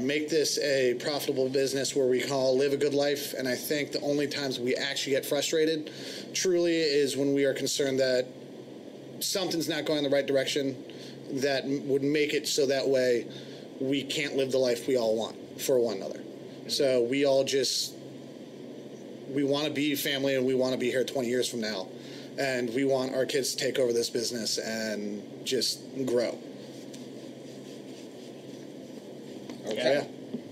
make this a profitable business where we can all live a good life. And I think the only times we actually get frustrated truly is when we are concerned that something's not going the right direction that would make it so that way we can't live the life we all want for one another. So we all we want to be family, and we want to be here 20 years from now. And we want our kids to take over this business and just grow. Okay. Yeah.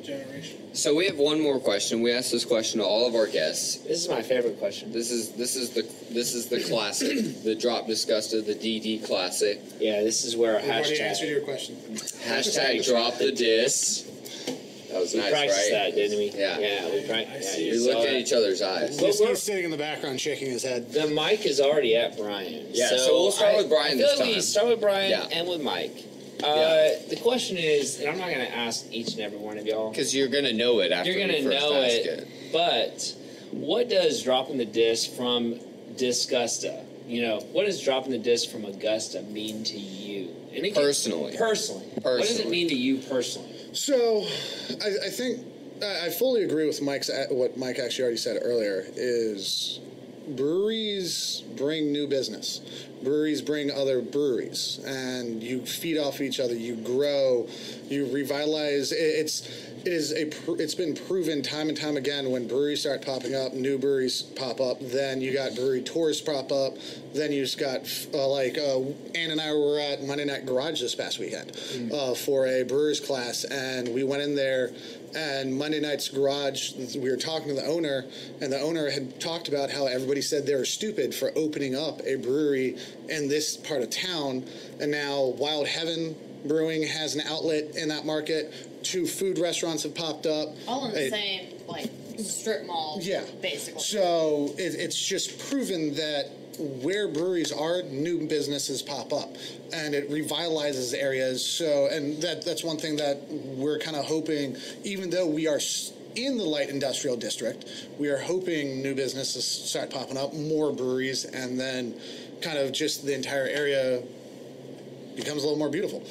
Generation. So we have one more question. We ask this question to all of our guests. This is my favorite question. This is the classic, the Drop Disgusta, the DD classic. Yeah, this is where our We've already hashtag. answered your question. Hashtag Drop the Dis. That was We nice, practiced right? that, didn't we? Yeah. Yeah, we practiced. We looked at each other's eyes. He's sitting in the background shaking his head. The mic is already at Brian. Yeah, so we'll start with Brian I feel this like we time. start with Brian Yeah. and with Mike. Yeah. The question is, and I'm not going to ask each and every one of y'all. Because you're going to know it after You're we going to first know ask it, but what does dropping the disc from Disgusta, what does dropping the disc from Augusta mean to you? And it Personally. What does it mean to you personally? So, I think I fully agree with what Mike actually already said earlier, is breweries bring new business. Breweries bring other breweries, and you feed off each other. You grow, you revitalize. It's been proven time and time again when breweries start popping up, new breweries pop up. Then you got brewery tours pop up. Then you just got Ann and I were at Monday Night Garage this past weekend for a brewers class, and we went in there. And Monday Night's Garage, we were talking to the owner, and the owner had talked about how everybody said they were stupid for opening up a brewery in this part of town. And now Wild Heaven Brewing has an outlet in that market. 2 food restaurants have popped up. All in the same, strip mall, basically. So it's just proven that where breweries are, new businesses pop up, and it revitalizes areas. So, and that's one thing that we're kind of hoping, even though we are in the light industrial district, we are hoping new businesses start popping up, more breweries, and then kind of just the entire area becomes a little more beautiful.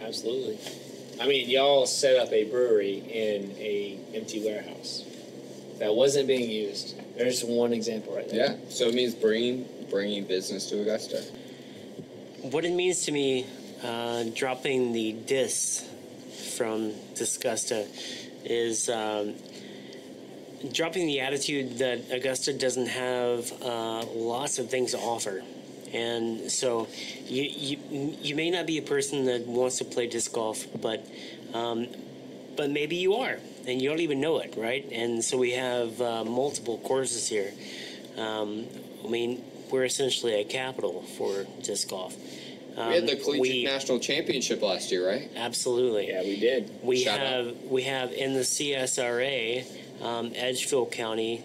Absolutely. I mean, y'all set up a brewery in a empty warehouse that wasn't being used. There's one example right there. Yeah, so it means bringing business to Augusta. What it means to me, dropping the diss from Disgusta, is dropping the attitude that Augusta doesn't have lots of things to offer. And so you may not be a person that wants to play disc golf, but maybe you are, and you don't even know it, right? And so we have multiple courses here. I mean, we're essentially a capital for disc golf. We had the Collegiate National Championship last year, right? Absolutely. Yeah, we did. We have in the CSRA, Edgefield County,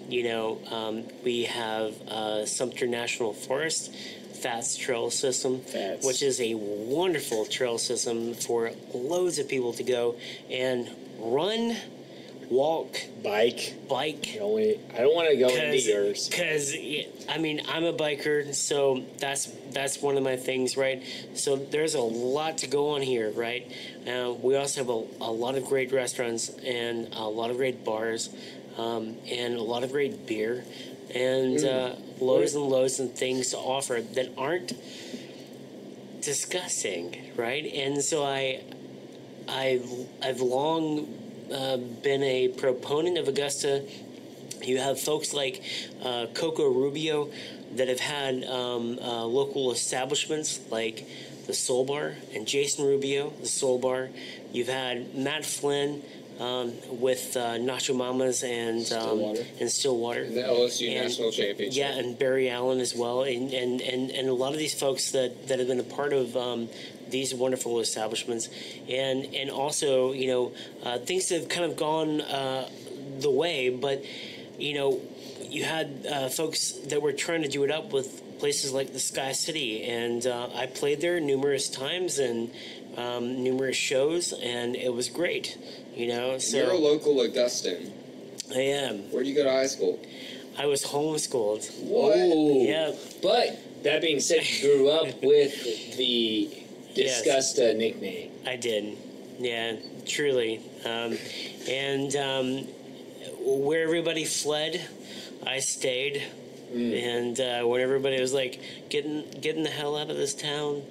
we have Sumter National Forest, FATS trail system, which is a wonderful trail system for loads of people to go and run, walk, bike. I don't want to go into yours. Because, I mean, I'm a biker, so that's one of my things, right? So there's a lot to go on here, right? We also have a lot of great restaurants and a lot of great bars and a lot of great beer and loads and loads of things to offer that aren't disgusting, right? And so I've long been a proponent of Augusta. You have folks like Coco Rubio that have had local establishments like the Soul Bar, and Jason Rubio, the Soul Bar. You've had Matt Flynn with Nacho Mamas and Stillwater. And the LSU National Championship. Yeah, and Barry Allen as well. And a lot of these folks that have been a part of these wonderful establishments. And also, things have kind of gone the way, but, you had folks that were trying to do it up with places like the Sky City, and I played there numerous times and numerous shows, and it was great, So you're a local Augustan. I am. Where'd you go to high school? I was homeschooled. What? Yeah. But that being said, you grew up with the Disgusta nickname. I did. Yeah, truly. Where everybody fled, I stayed. And when everybody was like, getting the hell out of this town,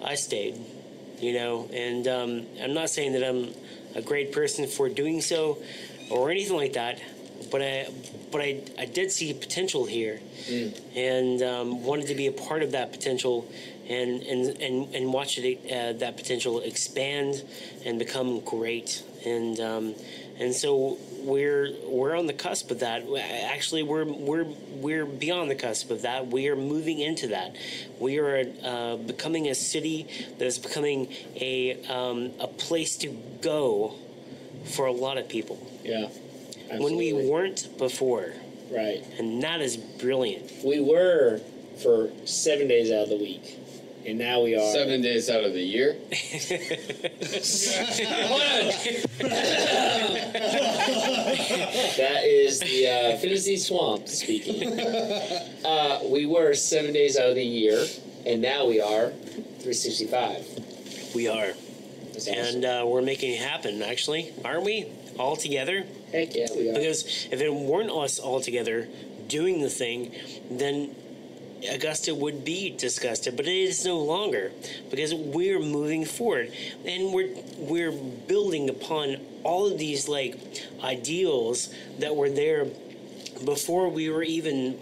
I stayed. And I'm not saying that I'm a great person for doing so or anything like that, but I did see potential here, and wanted to be a part of that potential, and watch it that potential expand and become great, and so we're on the cusp of that. Actually, we're beyond the cusp of that. We are moving into that. We are becoming a city that is becoming a place to go for a lot of people. Yeah, absolutely. When we weren't before. Right. And that is brilliant. We were for 7 days out of the week. And now we are 7 days out of the year. Hold on. That is the Fantasy Swamp speaking. We were 7 days out of the year, and now we are 365. We are. That's awesome. And we're making it happen, actually, aren't we? All together? Heck yeah, we are. Because if it weren't us all together doing the thing, then Augusta would be Disgusta, but it is no longer, because we're moving forward and we're building upon all of these like ideals that were there before we were even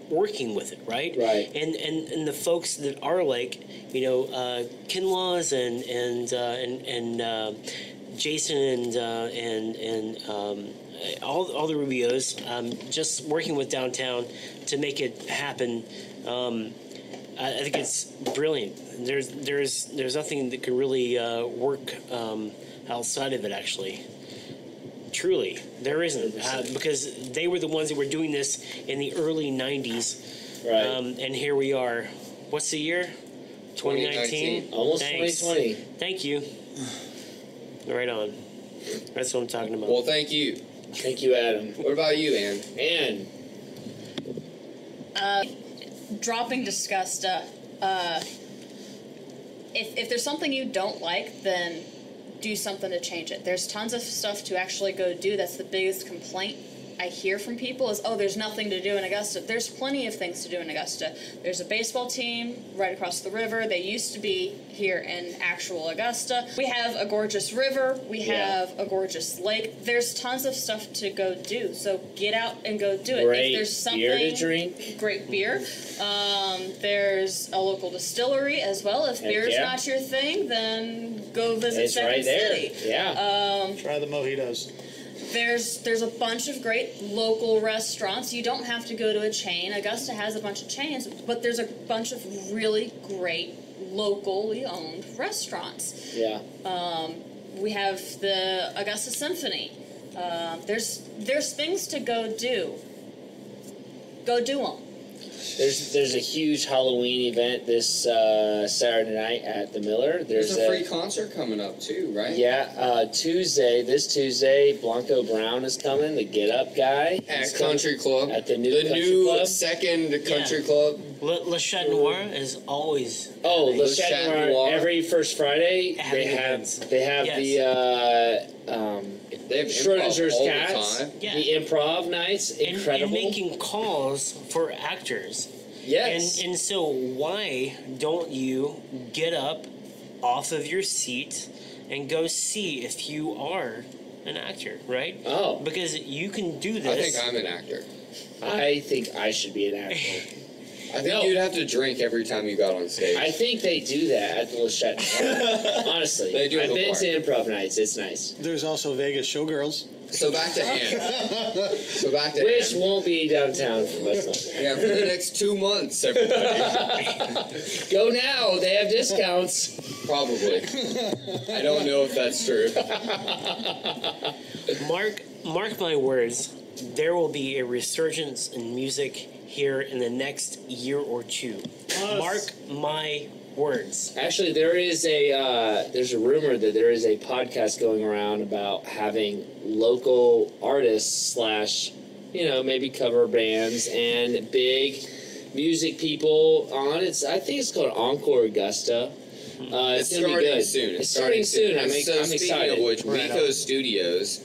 working with it, right? Right. And the folks that are like, Kinlaws and Jason and all the Rubios, just working with downtown to make it happen. I think it's brilliant. There's nothing that could really work outside of it, actually. Truly, there isn't, because they were the ones that were doing this in the early 90s. Right. And here we are. What's the year? 2019? Almost Thanks. 2020. Thank you. Right on. That's what I'm talking about. Well, thank you. Thank you, Adam. What about you, Ann? Ann. Dropping Disgusta. If there's something you don't like, then do something to change it. There's tons of stuff to actually go do. That's the biggest complaint I hear from people is, there's nothing to do in Augusta. There's plenty of things to do in Augusta. There's a baseball team right across the river. They used to be here in actual Augusta. We have a gorgeous river. We have a gorgeous lake. There's tons of stuff to go do. So get out and go do it. Great if there's something, beer to drink. Great beer. There's a local distillery as well. If beer's not your thing, then go visit It's Second right there. City. Yeah. Try the mojitos. There's a bunch of great local restaurants. You don't have to go to a chain. Augusta has a bunch of chains, but there's a bunch of really great locally owned restaurants. Yeah. We have the Augusta Symphony. There's things to go do. Go do them. There's a huge Halloween event this Saturday night at the Miller. There's a free concert coming up too, right? Yeah, this Tuesday, Blanco Brown is coming, the Get Up guy. At Country Club. At the new club. second country club. Le Chat Noir is always. Le Chat Noir. Every first Friday they have they have Schrodinger's improv all Cats, the time. Yeah. the improv nights, incredible. And making calls for actors. Yes. And so why don't you get up off of your seat and go see if you are an actor, right? Oh. Because you can do this. I think I'm an actor. I think I should be an actor. I think you'd have to drink every time you got on stage. I think they do that at the Le Chat Noir. Honestly. They do I've at the been bar. to improv nights. It's nice. There's also Vegas Showgirls. So back to Ann. Which won't be downtown for much longer. Yeah, for the next 2 months, everybody. Go now. They have discounts. Probably. I don't know if that's true. Mark my words, there will be a resurgence in music here in the next year or two. Mark my words. Actually, there's a rumor that there is a podcast going around about having local artists / maybe cover bands and big music people on. I think it's called Encore Augusta. It's gonna be starting good. soon. It's starting soon. I'm Speaking excited. of which, WeCo Studios,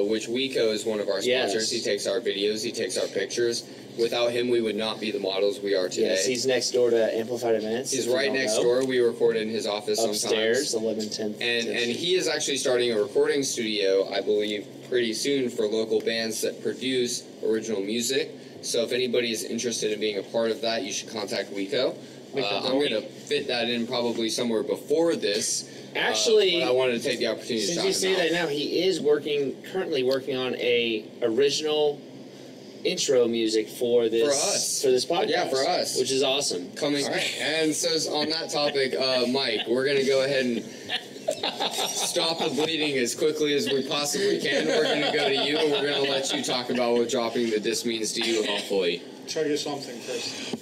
which WeCo is one of our sponsors. Yes. He takes our videos. He takes our pictures. Without him, we would not be the models we are today. Yes, he's next door to Amplified Events. He's right next door. We record in his office upstairs, sometimes. 1110. And he is actually starting a recording studio, I believe, pretty soon for local bands that produce original music. So if anybody is interested in being a part of that, you should contact WeCo. I'm going to fit that in probably somewhere before this. Actually, but I wanted to take the opportunity to since shout you say him out. that now, he is currently working on a original intro music for this podcast. Yeah, for us. Which is awesome. Coming. Right. And so on that topic, Mike, we're going to go ahead and stop the bleeding as quickly as we possibly can. We're going to go to you, and we're going to let you talk about what dropping the disc means to you, hopefully. Try to do something first.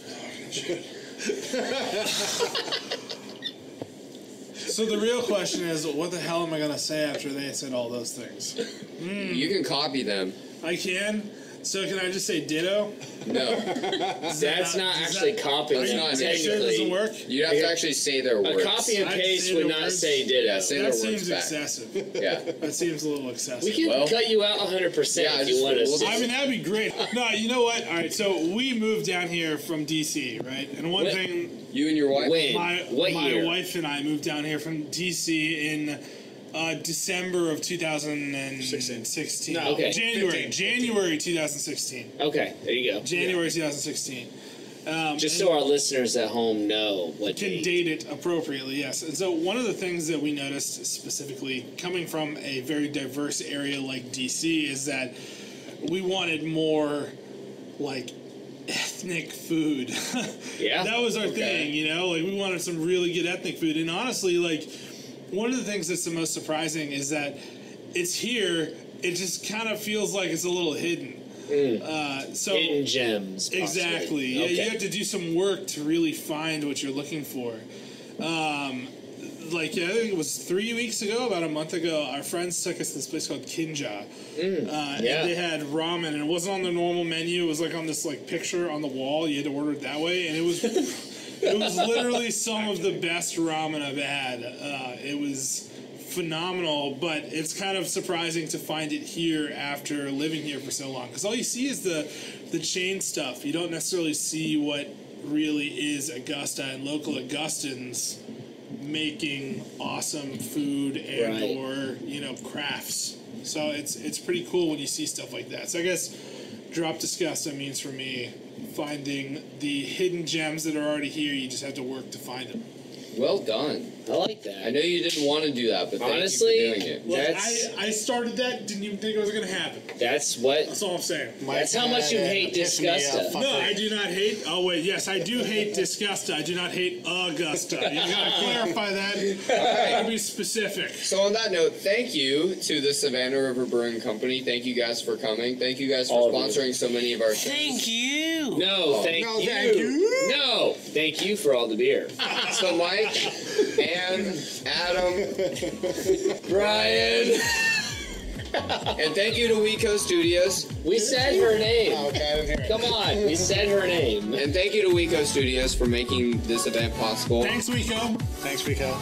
So the real question is, what the hell am I going to say after they said all those things? You can copy them. I can? So can I just say ditto? No. That's not actually copying That's them, not Sure technically. doesn't work? You have to actually say their words. A copy and I'd paste say would the not words. say ditto. Yeah, say That their words seems back. excessive. Yeah. That seems a little excessive. We can Well- cut you out 100% Yeah, if you just- want us we'll to. just- I mean, that'd be great. No, you know what? All right, so we moved down here from DC, right? And one What? thing, You and your wife? When? What my year? wife and I moved down here from DC in December of 2016. No, Okay. January 2016. Okay, there you go. January 2016. Just and so our listeners at home know what can date. date it appropriately, yes. And so one of the things that we noticed specifically coming from a very diverse area like DC is that we wanted more like ethnic food. Yeah. That was our Okay. thing, you know? Like we wanted some really good ethnic food. And honestly, like one of the things that's the most surprising is that it's here, it just kind of feels like it's a little hidden. So Hidden gems. possibly. exactly. Yeah, Okay. you have to do some work to really find what you're looking for. I think it was 3 weeks ago, about a month ago, our friends took us to this place called Kinja. Yeah. And they had ramen, and it wasn't on the normal menu. It was like on this like picture on the wall. You had to order it that way, and it was it was literally some of the best ramen I've had. It was phenomenal, but it's kind of surprising to find it here after living here for so long. Because all you see is the chain stuff. You don't necessarily see what really is Augusta and local Augustans making awesome food and Right. or crafts. So it's pretty cool when you see stuff like that. So I guess drop Disgusta means for me finding the hidden gems that are already here. You just have to work to find them. Well done. I like that. I know you didn't want to do that, but thank Honestly, you for doing it. Well, That's- I started that. Didn't even think it was going to happen. That's what. That's all I'm saying. That's how much you hate Disgusta. No, I do not hate. Oh wait, yes, I do hate Disgusta. I do not hate Augusta. You gotta clarify that. Gotta be specific. So on that note, thank you to the Savannah River Brewing Company. Thank you guys for coming. Thank you guys All for of you. sponsoring so many of our shows. you. No, thank No, you. thank you. No, thank you for all the beer. So Mike, Ann, Adam, Brian, and thank you to WeCo Studios. We said her name. Okay, I didn't hear it. Come on, we said her name. And thank you to WeCo Studios for making this event possible. Thanks, WeCo. Thanks, Rico.